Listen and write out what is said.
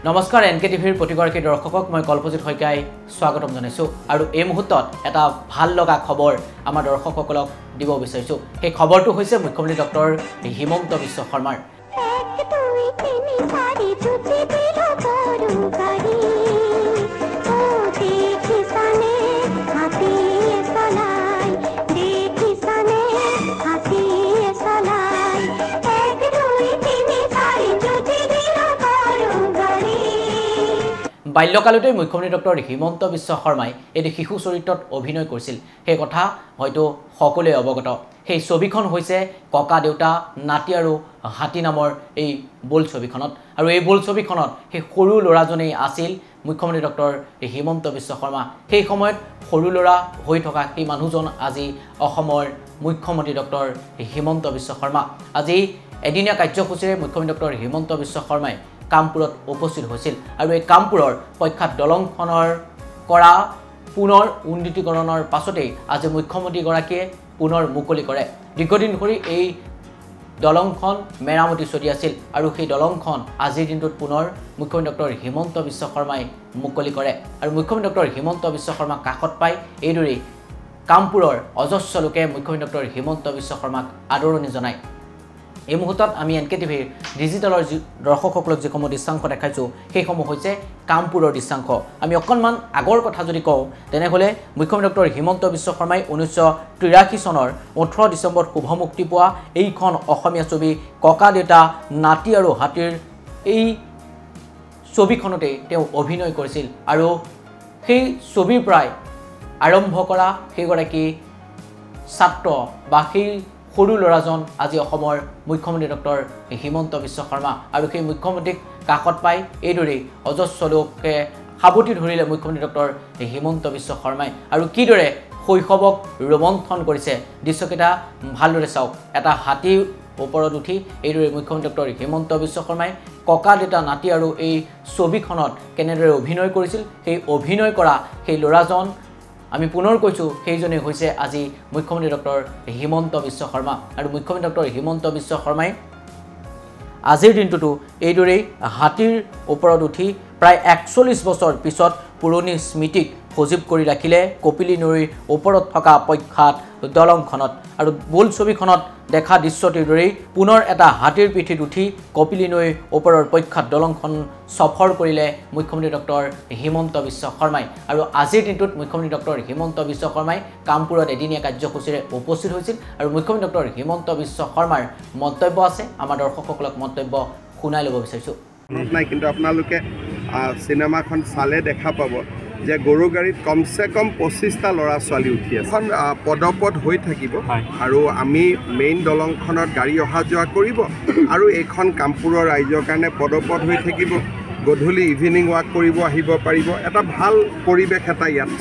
নমস্কাৰ এনকে টিভিৰ প্ৰতিগৰাকী দৰ্শকক মই কল্পজিৎ শইকীয়াই স্বাগতম জনাইছোঁ আৰু এই মুহূৰ্তত এটা ভাল লগা খবৰ আমাৰ দৰ্শকসকলক দিব বিচাৰিছোঁ। সেই খবৰটো হৈছে মুখ্যমন্ত্ৰী ডক্টৰ হিমন্ত বিশ্ব শৰ্মাৰ। বাল্যকালতে মুখ্যমন্ত্ৰী ডক্টৰ হিমন্ত বিশ্ব শৰ্মাই এটি শিশু চৰিত্ৰত অভিনয় কৰিছিল, সেই কথা হয়তো সকলোৱে অৱগত। সেই ছবিখন হৈছে ককা দেউতা নাতি আৰু হাতী নামৰ এই বোল ছবিখনত, আৰু এই বোল ছবিখনত সেই সৰু ল'ৰাজনেই আছিল মুখ্যমন্ত্ৰী ডক্টৰ হিমন্ত বিশ্ব শৰ্মা। সেই সময়ত সৰু ল'ৰা হৈ থকা সেই মানুহজন আজি অসমৰ মুখ্যমন্ত্ৰী ডক্টৰ হিমন্ত বিশ্ব শৰ্মা। আজি এদিনীয়া কাৰ্যসূচীৰে মুখ্যমন্ত্ৰী ডক্টৰ হিমন্ত বিশ্ব শৰ্মাই কামপুৰত উপস্থিত হৈছিল আৰু এই কামপুৰৰ প্ৰখ্যাত দলংখনৰ কৰা পুনৰ উন্নীতিকৰণৰ পাছতেই আজি মুখ্যমন্ত্ৰীগৰাকীয়ে পুনৰ মুকলি কৰে। দীৰ্ঘদিন ধৰি এই দলংখন মেৰামতি চলি আছিল আৰু সেই দলংখন আজিৰ দিনটোত পুনৰ মুখ্যমন্ত্ৰী ডক্টৰ হিমন্ত বিশ্ব শৰ্মাই মুকলি কৰে আৰু মুখ্যমন্ত্ৰী ডক্টৰ হিমন্ত বিশ্ব শৰ্মাক কাষত পাই এইদৰেই কামপুৰৰ অজস্ৰ লোকে মুখ্যমন্ত্ৰী ডক্টৰ হিমন্ত বিশ্ব শৰ্মাক আদৰণি জনায়। এই মুহূৰ্তত আমি এনকে টিভিৰ ডিজিটেলৰ দৰ্শকসকলক যিসমূহ দৃশ্যাংশ দেখাইছোঁ সেইসমূহ হৈছে কামপুৰৰ দৃশ্যাংশ। আমি অকণমান আগৰ কথা যদি কওঁ তেনেহ'লে মুখ্যমন্ত্ৰী ডক্টৰ হিমন্ত বিশ্ব শৰ্মাই 1983 চনৰ 18 ডিচেম্বৰত শুভমুক্তি পোৱা এইখন অসমীয়া ছবি ককা দেউতা নাতি আৰু হাতীৰ এই ছবিখনতে তেওঁ অভিনয় কৰিছিল আৰু সেই ছবিৰ পৰাই আৰম্ভ কৰা সেইগৰাকী ছাত্ৰ বা সেই সৰু ল'ৰাজন আজি অসমৰ মুখ্যমন্ত্ৰী ডক্টৰ হিমন্ত বিশ্ব শৰ্মা আৰু সেই মুখ্যমন্ত্ৰীক কাষত পাই এইদৰেই অজস্ৰ লোকে সাৱটি ধৰিলে মুখ্যমন্ত্ৰী ডক্টৰ হিমন্ত বিশ্ব শৰ্মাই আৰু কিদৰে শৈশৱক ৰোমন্থন কৰিছে দৃশ্যকেইটা ভালদৰে চাওক। এটা হাতীৰ ওপৰত উঠি এইদৰে মুখ্যমন্ত্ৰী ডক্টৰ হিমন্ত বিশ্ব শৰ্মাই ককা দেউতা নাতি আৰু এই ছবিখনত কেনেদৰে অভিনয় কৰিছিল, সেই অভিনয় কৰা সেই ল'ৰাজন আমি পুনৰ কৈছোঁ সেইজনেই হৈছে আজি মুখ্যমন্ত্ৰী ডক্টৰ হিমন্ত বিশ্ব শৰ্মা আৰু মুখ্যমন্ত্ৰী ডক্টৰ হিমন্ত বিশ্ব শৰ্মাই আজিৰ দিনটোতো এইদৰেই হাতীৰ ওপৰত উঠি প্ৰায় 41 বছৰ পিছত পুৰণি স্মৃতিক সজীৱ কৰি ৰাখিলে কপিলী নৈৰ ওপৰত থকা প্ৰখ্যাত দলংখনত আৰু বোল ছবিখনত দেখা দৃশ্যটিৰ দৰেই পুনৰ এটা হাতীৰ পিঠিত উঠি কপিলী নৈৰ ওপৰৰ প্ৰখ্যাত দলংখন সফৰ কৰিলে মুখ্যমন্ত্ৰী ডক্টৰ হিমন্ত বিশ্ব শৰ্মাই আৰু আজিৰ দিনটোত মুখ্যমন্ত্ৰী ডক্টৰ হিমন্ত বিশ্ব শৰ্মাই কামপুৰত এদিনীয়া কাৰ্যসূচীৰে উপস্থিত হৈছিল আৰু মুখ্যমন্ত্ৰী ডক্টৰ হিমন্ত বিশ্ব শৰ্মাৰ মন্তব্য আছে, আমাৰ দৰ্শকসকলক মন্তব্য শুনাই ল'ব বিচাৰিছোঁ। নাই কিন্তু আপোনালোকে চিনেমাখন চালে দেখা পাব যে গৰু গাড়ীত কমচে কম 25টা ল'ৰা ছোৱালী উঠি আছে। এখন পদপথ হৈ থাকিব আৰু আমি মেইন দলংখনত গাড়ী অহা যোৱা কৰিব আৰু এইখন কামপুৰৰ ৰাইজৰ কাৰণে পদপথ হৈ থাকিব। গধূলি ইভিনিং ৱাক কৰিব আহিব পাৰিব, এটা ভাল পৰিৱেশ এটা ইয়াত।